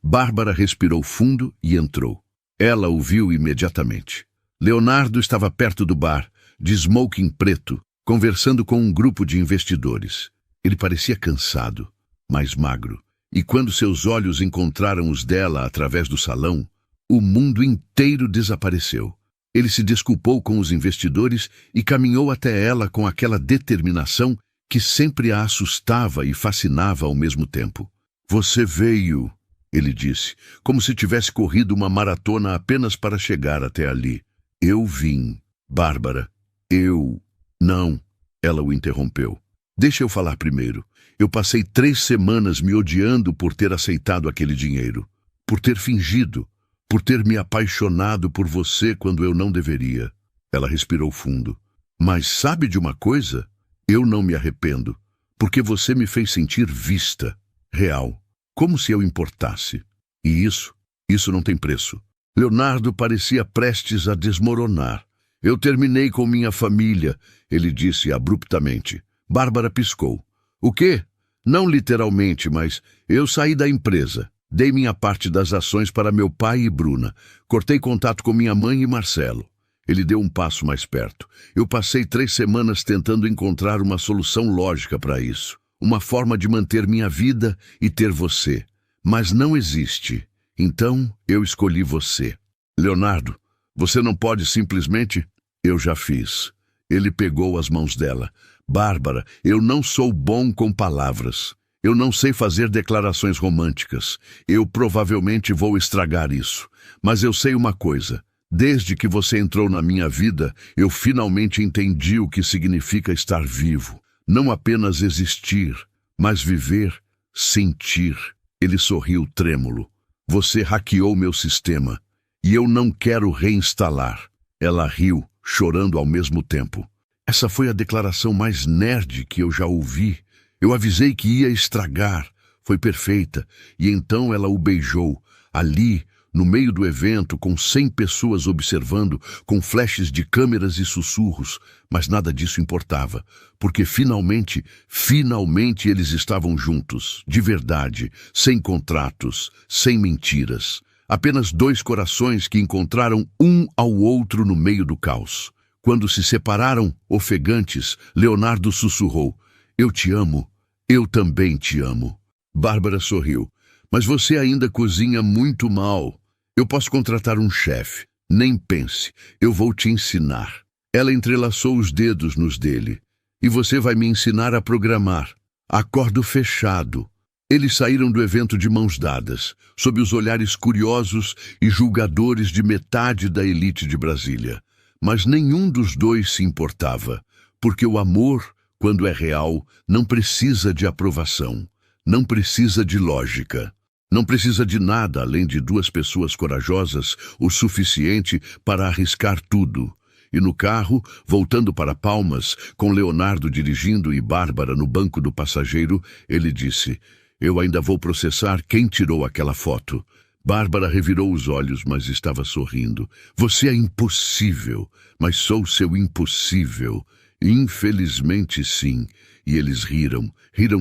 Bárbara respirou fundo e entrou. Ela o viu imediatamente. Leonardo estava perto do bar, de smoking preto, conversando com um grupo de investidores. Ele parecia cansado, mas magro, e quando seus olhos encontraram os dela através do salão, o mundo inteiro desapareceu. Ele se desculpou com os investidores e caminhou até ela com aquela determinação que sempre a assustava e fascinava ao mesmo tempo. Você veio, ele disse, como se tivesse corrido uma maratona apenas para chegar até ali. Eu vim, Bárbara. Não, ela o interrompeu. Deixa eu falar primeiro. Eu passei 3 semanas me odiando por ter aceitado aquele dinheiro, por ter fingido, por ter me apaixonado por você quando eu não deveria. Ela respirou fundo. Mas sabe de uma coisa? Eu não me arrependo, porque você me fez sentir vista, real, como se eu importasse. E isso não tem preço. Leonardo parecia prestes a desmoronar. Eu terminei com minha família, ele disse abruptamente. Bárbara piscou. O quê? Não literalmente, mas eu saí da empresa. Dei minha parte das ações para meu pai e Bruna. Cortei contato com minha mãe e Marcelo. Ele deu um passo mais perto. Eu passei 3 semanas tentando encontrar uma solução lógica para isso. Uma forma de manter minha vida e ter você. Mas não existe. Então, eu escolhi você. Leonardo, você não pode simplesmente... Eu já fiz. Ele pegou as mãos dela. Bárbara, eu não sou bom com palavras. Eu não sei fazer declarações românticas. Eu provavelmente vou estragar isso. Mas eu sei uma coisa. Desde que você entrou na minha vida, eu finalmente entendi o que significa estar vivo. Não apenas existir, mas viver, sentir. Ele sorriu trêmulo. Você hackeou meu sistema. E eu não quero reinstalar. Ela riu, chorando ao mesmo tempo. Essa foi a declaração mais nerd que eu já ouvi. Eu avisei que ia estragar. Foi perfeita. E então ela o beijou. Ali, no meio do evento, com 100 pessoas observando, com flashes de câmeras e sussurros. Mas nada disso importava. Porque finalmente eles estavam juntos. De verdade. Sem contratos. Sem mentiras. Apenas 2 corações que encontraram um ao outro no meio do caos. Quando se separaram, ofegantes, Leonardo sussurrou. Eu te amo. Eu também te amo. Bárbara sorriu. Mas você ainda cozinha muito mal. Eu posso contratar um chefe. Nem pense. Eu vou te ensinar. Ela entrelaçou os dedos nos dele. E você vai me ensinar a programar. Acordo fechado. Eles saíram do evento de mãos dadas, sob os olhares curiosos e julgadores de metade da elite de Brasília. Mas nenhum dos dois se importava, porque o amor, quando é real, não precisa de aprovação, não precisa de lógica, não precisa de nada além de 2 pessoas corajosas o suficiente para arriscar tudo. E no carro, voltando para Palmas, com Leonardo dirigindo e Bárbara no banco do passageiro, ele disse: "Eu ainda vou processar quem tirou aquela foto." Bárbara revirou os olhos, mas estava sorrindo. "Você é impossível, mas sou seu impossível." "Infelizmente, sim." E eles riram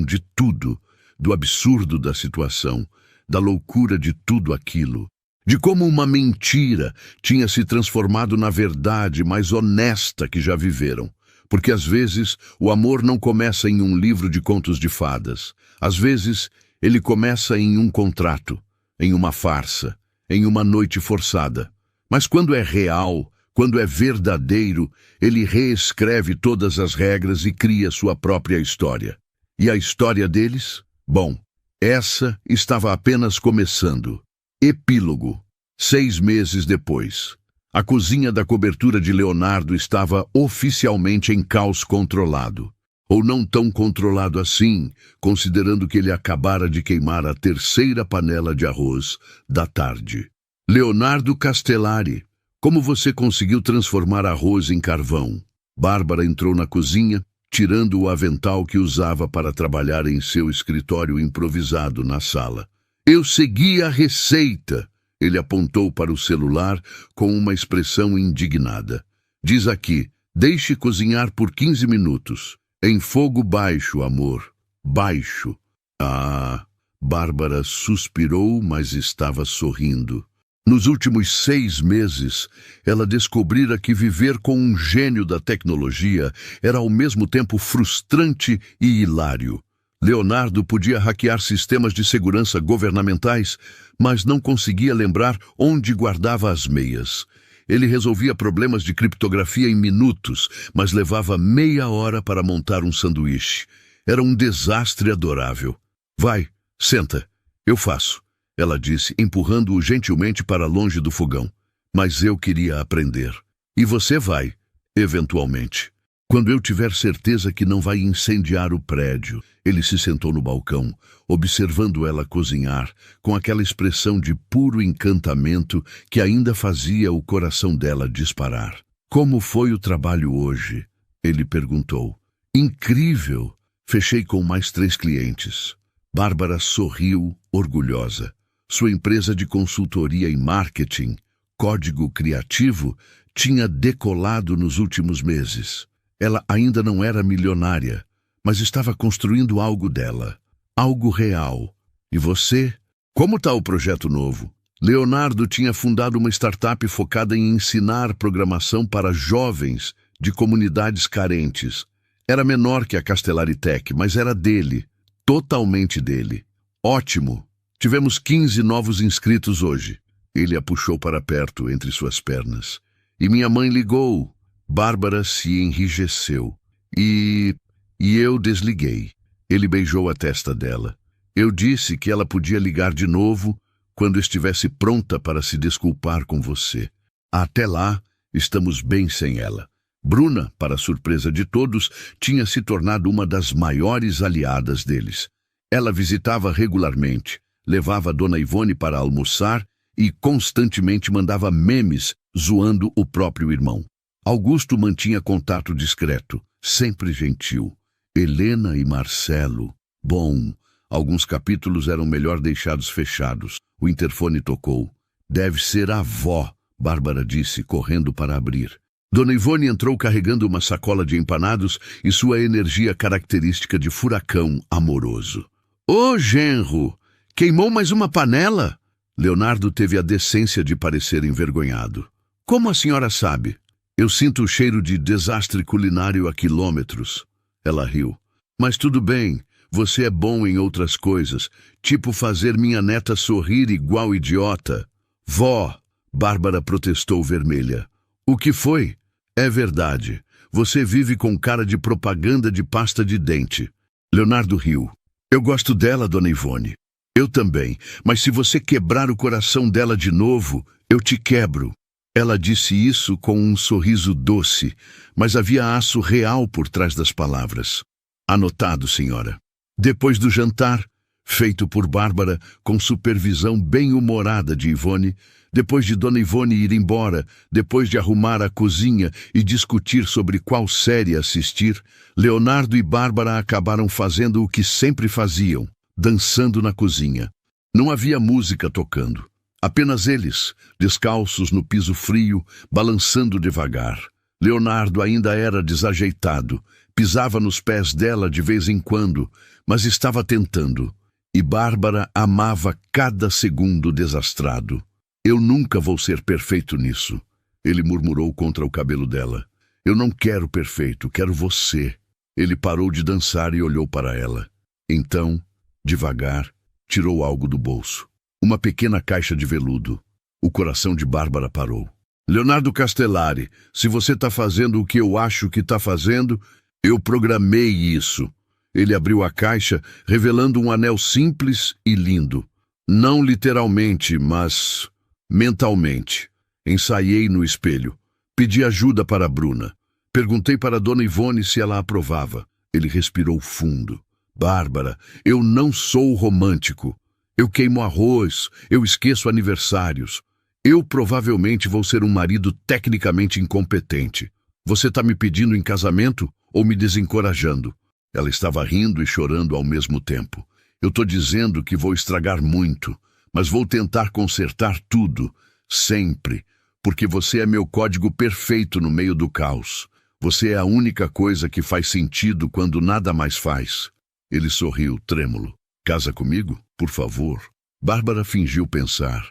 de tudo, do absurdo da situação, da loucura de tudo aquilo, de como uma mentira tinha se transformado na verdade mais honesta que já viveram. Porque às vezes o amor não começa em um livro de contos de fadas. Às vezes ele começa em um contrato, em uma farsa, em uma noite forçada. Mas quando é real, quando é verdadeiro, ele reescreve todas as regras e cria sua própria história. E a história deles? Bom, essa estava apenas começando. Epílogo. 6 meses depois. A cozinha da cobertura de Leonardo estava oficialmente em caos controlado. Ou não tão controlado assim, considerando que ele acabara de queimar a 3ª panela de arroz da tarde. "Leonardo Castellari, como você conseguiu transformar arroz em carvão?" Bárbara entrou na cozinha, tirando o avental que usava para trabalhar em seu escritório improvisado na sala. "Eu segui a receita." Ele apontou para o celular com uma expressão indignada. "Diz aqui, deixe cozinhar por 15 minutos. Em fogo baixo, amor. Baixo." "Ah." Bárbara suspirou, mas estava sorrindo. Nos últimos 6 meses, ela descobrira que viver com um gênio da tecnologia era ao mesmo tempo frustrante e hilário. Leonardo podia hackear sistemas de segurança governamentais, mas não conseguia lembrar onde guardava as meias. Ele resolvia problemas de criptografia em minutos, mas levava meia hora para montar um sanduíche. Era um desastre adorável. "Vai, senta, eu faço." Ela disse, empurrando-o gentilmente para longe do fogão. "Mas eu queria aprender." "E você vai, eventualmente. Quando eu tiver certeza que não vai incendiar o prédio." Ele se sentou no balcão, observando ela cozinhar, com aquela expressão de puro encantamento que ainda fazia o coração dela disparar. "Como foi o trabalho hoje?" ele perguntou. "Incrível. Fechei com mais 3 clientes." Bárbara sorriu, orgulhosa. Sua empresa de consultoria em marketing, Código Criativo, tinha decolado nos últimos meses. Ela ainda não era milionária, mas estava construindo algo dela, algo real. "E você? Como está o projeto novo?" Leonardo tinha fundado uma startup focada em ensinar programação para jovens de comunidades carentes. Era menor que a Castellari Tech, mas era dele, totalmente dele. "Ótimo! Tivemos 15 novos inscritos hoje." Ele a puxou para perto entre suas pernas. "E minha mãe ligou." Bárbara se enrijeceu. E eu desliguei." Ele beijou a testa dela. "Eu disse que ela podia ligar de novo quando estivesse pronta para se desculpar com você. Até lá, estamos bem sem ela." Bruna, para surpresa de todos, tinha se tornado uma das maiores aliadas deles. Ela visitava regularmente, levava Dona Ivone para almoçar e constantemente mandava memes zoando o próprio irmão. Augusto mantinha contato discreto, sempre gentil. Helena e Marcelo. Bom, alguns capítulos eram melhor deixados fechados. O interfone tocou. "Deve ser a avó", Bárbara disse, correndo para abrir. Dona Ivone entrou carregando uma sacola de empanados e sua energia característica de furacão amoroso. "Ô, genro, queimou mais uma panela?" Leonardo teve a decência de parecer envergonhado. "Como a senhora sabe?" "Eu sinto o cheiro de desastre culinário a quilômetros." Ela riu. "Mas tudo bem, você é bom em outras coisas, tipo fazer minha neta sorrir igual idiota." "Vó!" Bárbara protestou vermelha. "O que foi?" "É verdade. Você vive com cara de propaganda de pasta de dente." Leonardo riu. "Eu gosto dela, Dona Ivone." "Eu também, mas se você quebrar o coração dela de novo, eu te quebro." Ela disse isso com um sorriso doce, mas havia aço real por trás das palavras. "Anotado, senhora." Depois do jantar, feito por Bárbara com supervisão bem-humorada de Ivone, depois de Dona Ivone ir embora, depois de arrumar a cozinha e discutir sobre qual série assistir, Leonardo e Bárbara acabaram fazendo o que sempre faziam, dançando na cozinha. Não havia música tocando. Apenas eles, descalços no piso frio, balançando devagar. Leonardo ainda era desajeitado, pisava nos pés dela de vez em quando, mas estava tentando. E Bárbara amava cada segundo desastrado. Eu nunca vou ser perfeito nisso, ele murmurou contra o cabelo dela. Eu não quero perfeito, quero você. Ele parou de dançar e olhou para ela. Então, devagar, tirou algo do bolso. Uma pequena caixa de veludo. O coração de Bárbara parou. Leonardo Castellari, se você está fazendo o que eu acho que está fazendo, eu programei isso. Ele abriu a caixa, revelando um anel simples e lindo. Não literalmente, mas mentalmente. Ensaiei no espelho. Pedi ajuda para a Bruna. Perguntei para Dona Ivone se ela aprovava. Ele respirou fundo. Bárbara, eu não sou romântico. Eu queimo arroz, eu esqueço aniversários. Eu provavelmente vou ser um marido tecnicamente incompetente. Você está me pedindo em casamento ou me desencorajando? Ela estava rindo e chorando ao mesmo tempo. Eu estou dizendo que vou estragar muito, mas vou tentar consertar tudo, sempre, porque você é meu código perfeito no meio do caos. Você é a única coisa que faz sentido quando nada mais faz. Ele sorriu, trêmulo. Casa comigo, por favor. Bárbara fingiu pensar.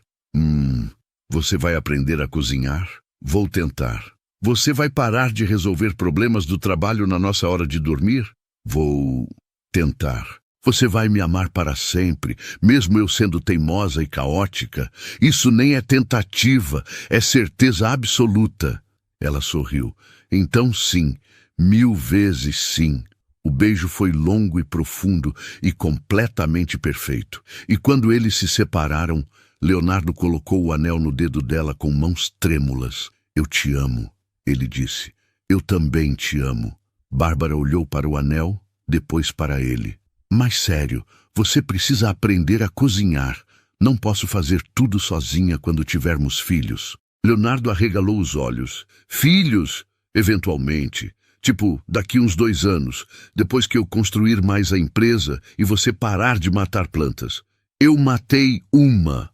Você vai aprender a cozinhar? Vou tentar. Você vai parar de resolver problemas do trabalho na nossa hora de dormir? Vou tentar. Você vai me amar para sempre, mesmo eu sendo teimosa e caótica. Isso nem é tentativa, é certeza absoluta. Ela sorriu. Então sim, 1000 vezes sim. O beijo foi longo e profundo e completamente perfeito. E quando eles se separaram, Leonardo colocou o anel no dedo dela com mãos trêmulas. Eu te amo, ele disse. Eu também te amo. Bárbara olhou para o anel, depois para ele. Mas sério, você precisa aprender a cozinhar. Não posso fazer tudo sozinha quando tivermos filhos. Leonardo arregalou os olhos. Filhos? Eventualmente. Tipo, daqui uns 2 anos, depois que eu construir mais a empresa e você parar de matar plantas. Eu matei uma.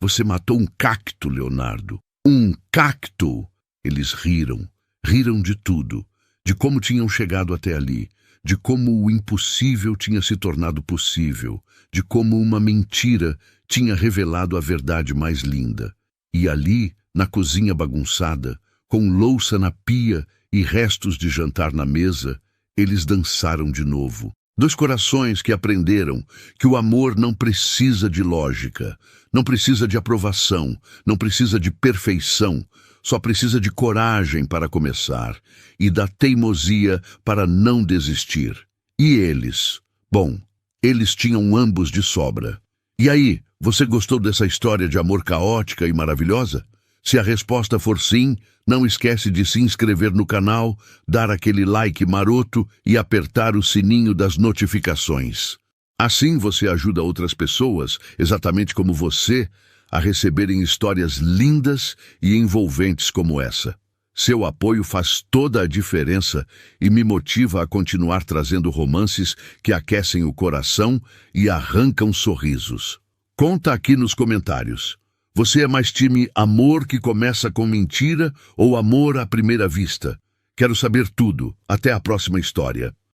Você matou um cacto, Leonardo. Um cacto! Eles riram. Riram de tudo. De como tinham chegado até ali. De como o impossível tinha se tornado possível. De como uma mentira tinha revelado a verdade mais linda. E ali, na cozinha bagunçada, com louça na pia e restos de jantar na mesa, eles dançaram de novo. 2 corações que aprenderam que o amor não precisa de lógica, não precisa de aprovação, não precisa de perfeição, só precisa de coragem para começar e da teimosia para não desistir. E eles? Bom, eles tinham ambos de sobra. E aí, você gostou dessa história de amor caótica e maravilhosa? Se a resposta for sim, não esquece de se inscrever no canal, dar aquele like maroto e apertar o sininho das notificações. Assim você ajuda outras pessoas, exatamente como você, a receberem histórias lindas e envolventes como essa. Seu apoio faz toda a diferença e me motiva a continuar trazendo romances que aquecem o coração e arrancam sorrisos. Conta aqui nos comentários. Você é mais time amor que começa com mentira ou amor à primeira vista? Quero saber tudo. Até a próxima história.